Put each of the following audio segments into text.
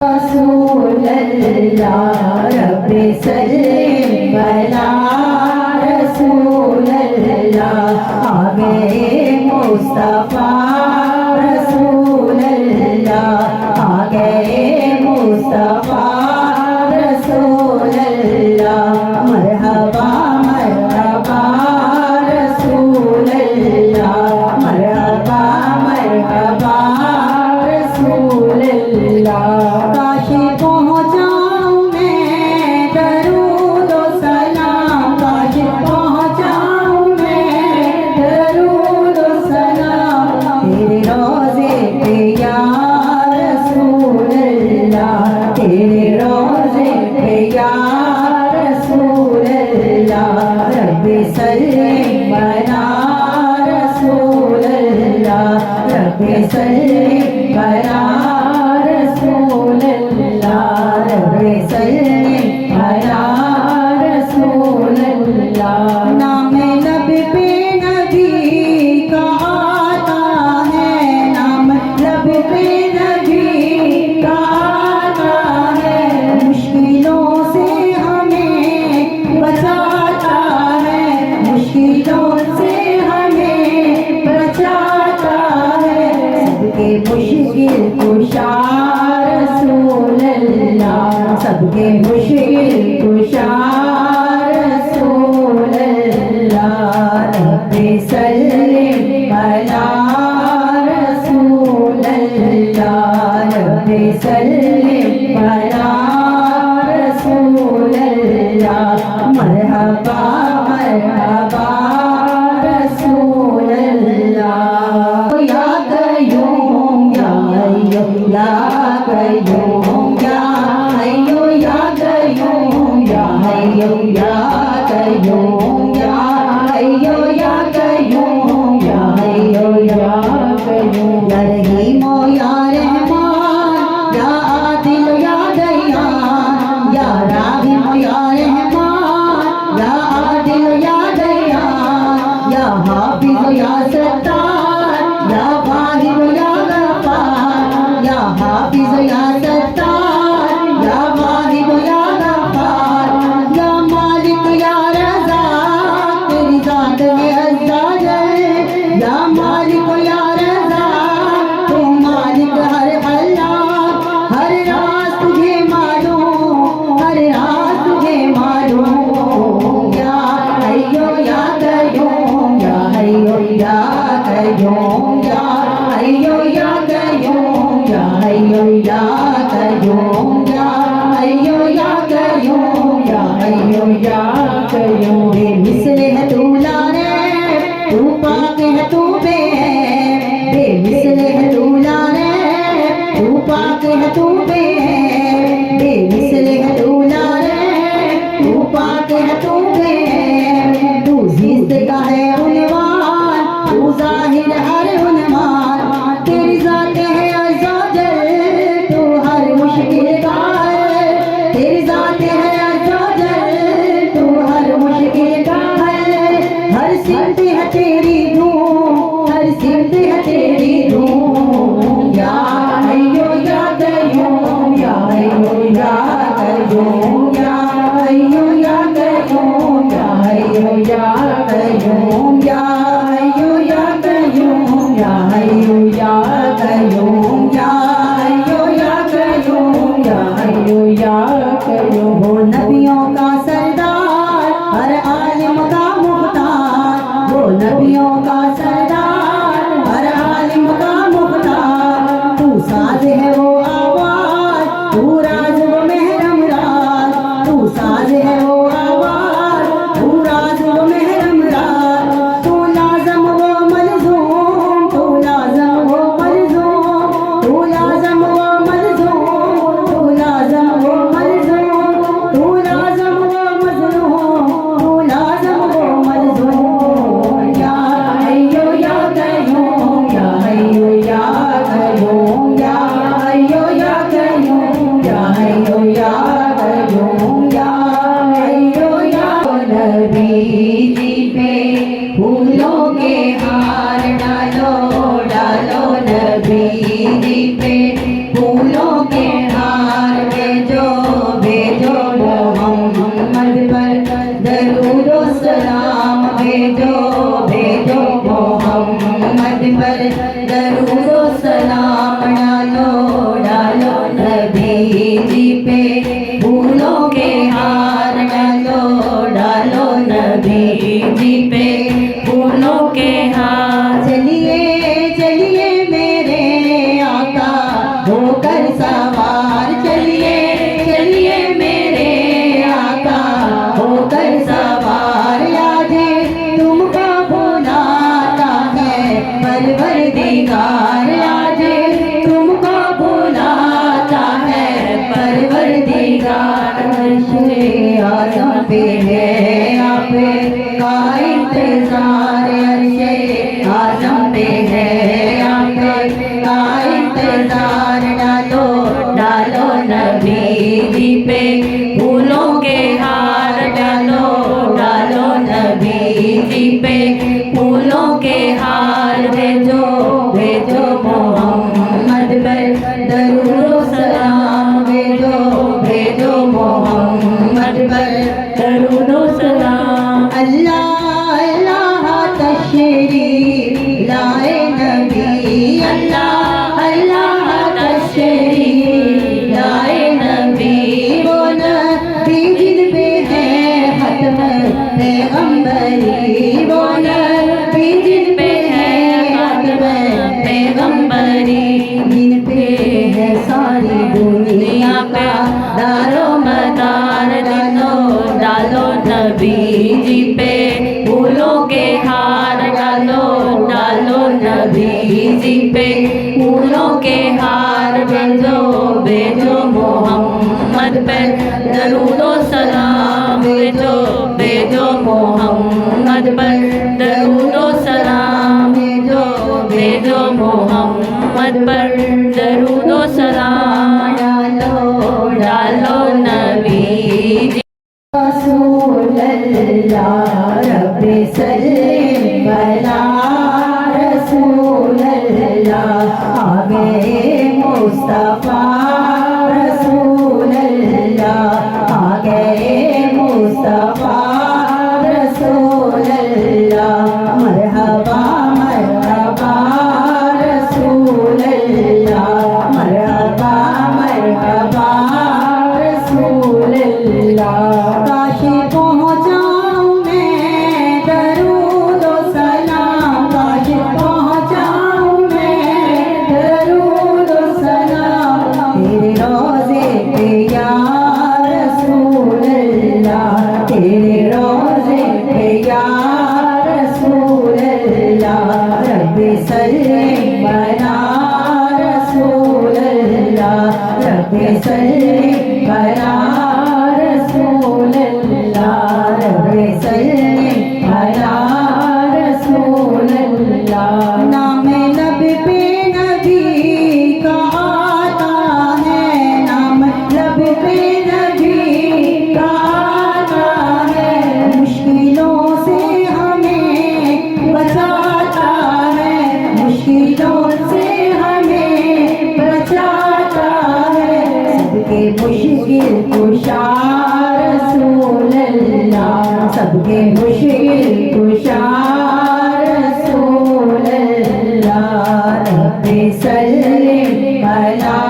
रसूल अल्लाह रब्बे सल्लिम अला रसूल अल्लाह आ गए मुस्तफा रसूल अल्लाह आ गए मुस्तफा रसूल अल्लाह मरहबा मरहबा रसूल अल्लाह मरहबा मरहबा रसूल अल्लाह काशी पहुँचाऊँ मैं दरूद व सलाम काशी पहुँचाऊँ मैं दरूद व सलाम तेरे रोज़े पे या रसूल अल्लाह तेरे रोज़े पे या रसूल अल्लाह रब्बे सल्लिम अला रसूल अल्लाह रब्बे सल्लिम अला रसूल अल्लाह रब्बे सल्लिम अला रसूल अल्लाह नाम लब पे नबी का आता है नाम लब पे नबी का आता है मुश्किलों से हमें बचाता है मुश्किलों से हमें बचाता है सबके मुश्किल कुशा रसूल अल्लाह सबके मुश्किल कुशा रसूल अल्लाह रब्बे सल्लिम अला रसूल अल्लाह रब्बे सल्लिम अला रसूल अल्लाह मरहबा मरहबा रसूल अल्लाह या कयूम या अय्यो या कयूम या अय्यो या कयूम या अय्यो या कयूम या अय्यो या कयूम या अय्यो या कयूम या रहीमो या रहमान या आदिल या दयान या राहिम या रहमान या आदिल या दयान या हाफिज या सत्तार या वाहिद या गफ्फार या हाफिज या सत्तार या वाहिद या गफ्फार या मालिक या रज़ाक तेरी ज़ात में अज़्ज़ा जल या मालिक या रज़ाक तू मालिक हर अल्लाह हर राज तुझे मालूम हर राज तुझे मालूम या अय्यो या कयूम या अय्यो या कयूम या अय्यो या कयूम या अय्यो या कयूम या अय्यो या कयूम या अय्यो या कयूम बेमिसल है तू लारे तू पाक है तू बेमिसल है तू लारे तू पाक है तू बेमिसल है तू लारे तू पाक है तू तू जिस्त का है उन्वान तू जाहिर हर उन्वान तेरी ज़ात है अज़्ज़ाजल तू हर मुश्किल का है तेरी ज़ात है अज़्ज़ाजल तू हर मुश्किल का है हर सिमत है तेरी धूम हर सिमत है तेरी धूम या अय्यो या कयूम या अय्यो या कयूम या अय्यो या कयूम या अय्यो या कयूम या अय्यो या कयूम या अय्यो या कयूम या अय्यो या कयूम या अय्यो या कयूम वो नबियों का सरदार हर आलिम का मुख्तार वो नबियों का सरदार हर आलिम का मुख्तार तू साज है वो आवाज तू राज वो महरम राज सवार, चलिए चलिए मेरे आका होकर सवार। आज तुमको बुलाता है परवरदिगार, आज तुमको बुलाता है परवरदिगार। अर्शे आज़म पे है आप का इंतजार, अर्शे आज़म पे है आप का इंतजार। डालो डालो नबी जी पे फूलों के हार, डालो डालो नबी जी पे फूलों के हार। भेजो भेजो मोहम्मद पर दरूद व सलाम, भेजो भेजो मोहम्मद पर दरूद व सलाम। अल्लाह अल्लाह तशरीफ लाए नबी, अल्लाह अल्लाह तशरीफ लाए नबी। वो नबी जिन पे है खत्म पैगंबरी, वो नबी जिन पे है खत्म पैगंबरी, जिन पे है सारी दुनिया का दारो मदार। डालो डालो नबी जी पे फूलों के हार, डालो डालो नबी जी पे फूलों के हार। भेजो भेजो मोहम्मद पर दरूद व सलाम, भेजो भेजो मोहम्मद पर दरूद व सलाम, भेजो भेजो मोहम्मद पर दरूद व सलाम। डालो डालो नबी जी रसूल अल्लाह रब्बे सल्लिम अला रसूल अल्लाह। आ गए मुस्तफा रसूल अल्लाह, आ गए मुस्तफा रसूल अल्लाह। मरहबा मरहबा रसूल अल्लाह, मरहबा मरहबा रसूल अल्लाह। काश पहुँचाऊँ मैं दरूद व सलाम, काश पहुँचाऊँ मैं दरूद व सलाम तेरे रोज़े पे या रसूल अल्लाह, तेरे रोज़े पे या रसूल अल्लाह। रब्बे सल्लिम अला रसूल अल्लाह, रब्बे सल्लिम अला रसूल अल्लाह, रब्बे सल्लिम अला रसूल अल्लाह। नाम लब पे नबी का आता है, नाम लब पे नबी का आता है। मुश्किलों से हमें बचाता है, मुश्किलों से हमें बचाता है। सबके मुश्किल कुशा रसूल अल्लाह, सबके मुश्किल कुशा रसूल अल्लाह। रब्बे सल्लिम अला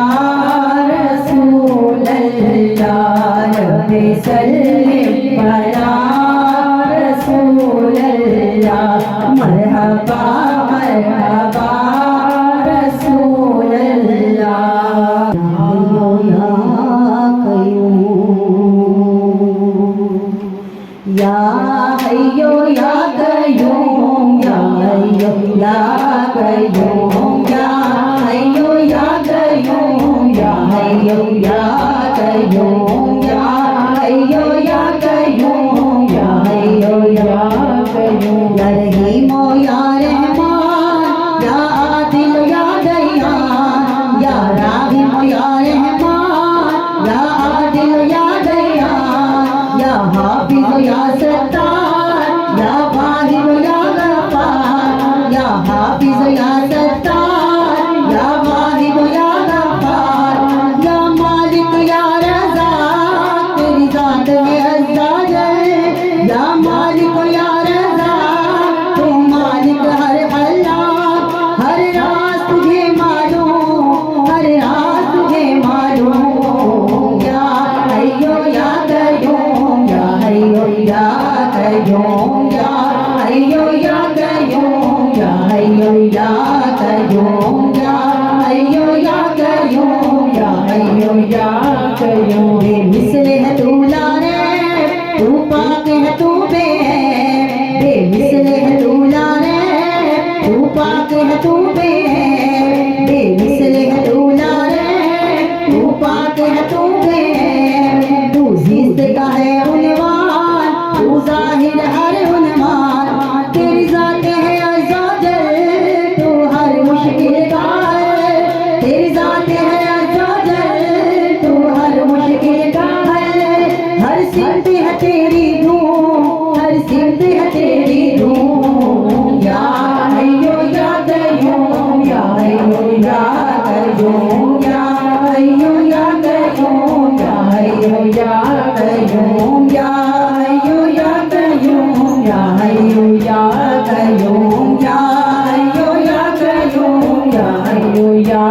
रसूल अल्लाह, रब्बे सल्लिम अला रसूल अल्लाह। मरहबा मरहबा रसूल अल्लाह। या हय्यो या कय्यूम, या हय्यो या कय्यूम, या हय्यो या कय्यूम, या हय्यो या कय्यूम, या हय्यो या कय्यूम, या हय्यो या कय्यूम। या रहीमो या रहमान, या आदिल या दयान, या राहिम या रहमान, या आदिल या दयान, या हाफिज या सत्तार, या वाहिद या गफ्फार, या हाफिज या सत्तार, या वाहिद या गफ्फार, या मालिक या रज़ाक, तेरी ज़ात है अज़्ज़ा जल। या मालिक या रज़ाक, तू मालिक हर अल्लाह, हर राज तुझे मालूम, हर राज तुझे मालूम। या हय्यो या कय्यूम, या हय्यो या कयूं बेमिसल है तू लारे तू पाक है तू बेमिसल है तू लारे तू पाक है तू बेमिसल है तू लारे तू पाक है तू तू जिस्त का है उन्वान तू जाहिर हर उन्वान तेरी जात है अज़ाजल तू हर मुश्किल का हल तेरी जात है अज़ाजल तू हर मुश्किल का हल हर सिमत है तेरी धूम हर सिमत है तेरी धूम या हय्यो या कय्यूम या हय्यो या कय्यूम या हय्यो या कय्यूम या हय्यो या कय्यूम या हय्यो या कय्यूम या हय्यो या कय्यूम या हय्यो या कय्यूम या हय्यो या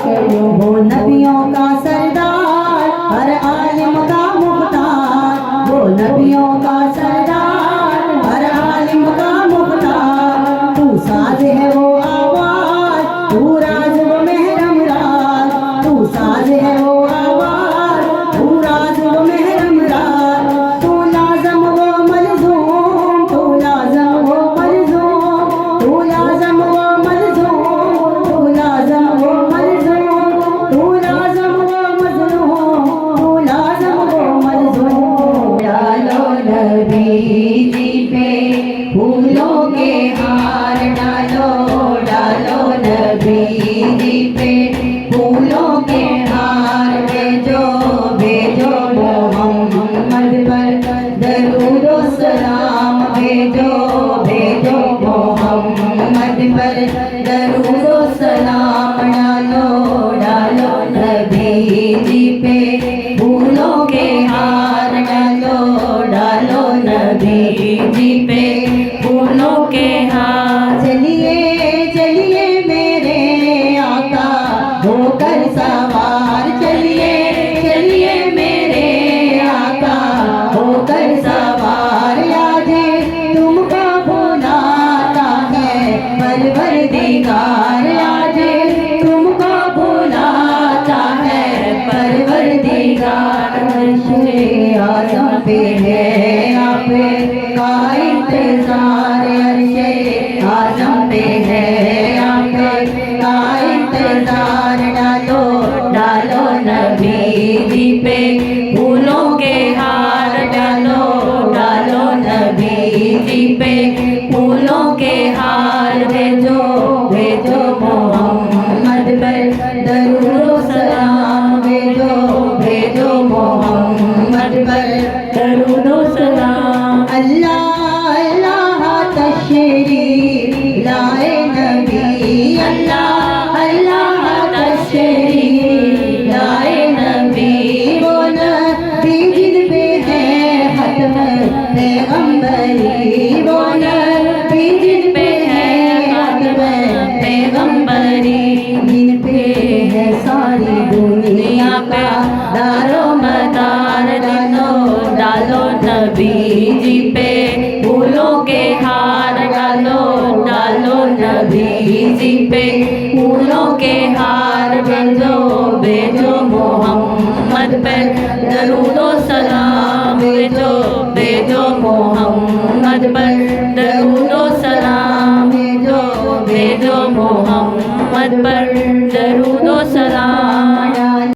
कय्यूम वो नबियों का सरदार हर आलिम का मुख्तार वो नबियों का सरदार हर आलिम का मुख्तार तू साज है वो आवाज तू राज वो महरम राज तू साज है वो आवाज तू राज वो महरम राज तू लाजम वो मलजूम तू लाजम वो मलजूम तू लाजम वो मलजूम तू लाजम वो मलजूम तू लाजम वो मजलूम तू लाजम वो मलजूम डालो नबी जी पे फूलों के हार डालो डालो नबी जी पे फूलों के हार भेजो भेजो मोहम्मद पर दरूद व सलाम भेजो भेजो मोहम्मद पर दरूद व सलाम डालो डालो नबी जी पे फूलों के हार डालो डालो नबी जी पे फूलों के हार चलिए चलिए मेरे आका होकर सवार चलिए चलिए मेरे आका होकर सवार आज तुमको बुलाता है परवरदिगार आज तुमको बुलाता है परवरदिगार अर्शे आज़म पे है आप का इंतजार अर्शे आज़म पे है आप का इंतजार डालो डालो नबी जी पे फूलों के हार डालो डालो नबी जी पे फूलों के हार भेजो भेजो मोहम्मद पर दरूद व सलाम भेजो भेजो मोहम्मद पर दरूद व सलाम अल्लाह अल्लाह तशरीफ लाए नबी अल्लाह अल्लाह तशरीफ लाए नबी वो नबी जिन पे है खत्म पैगंबरी वो नबी जिन पे है खत्म पैगंबरी जिन पे है सारी दुनिया का दारो मदार डालो डालो नबी जी पे फूलों के हार डालो डालो नबी जी पे फूलों के हार भेजो भेजो मोहम्मद पर दरूद व सलाम भेजो भेजो मोहम्मद पर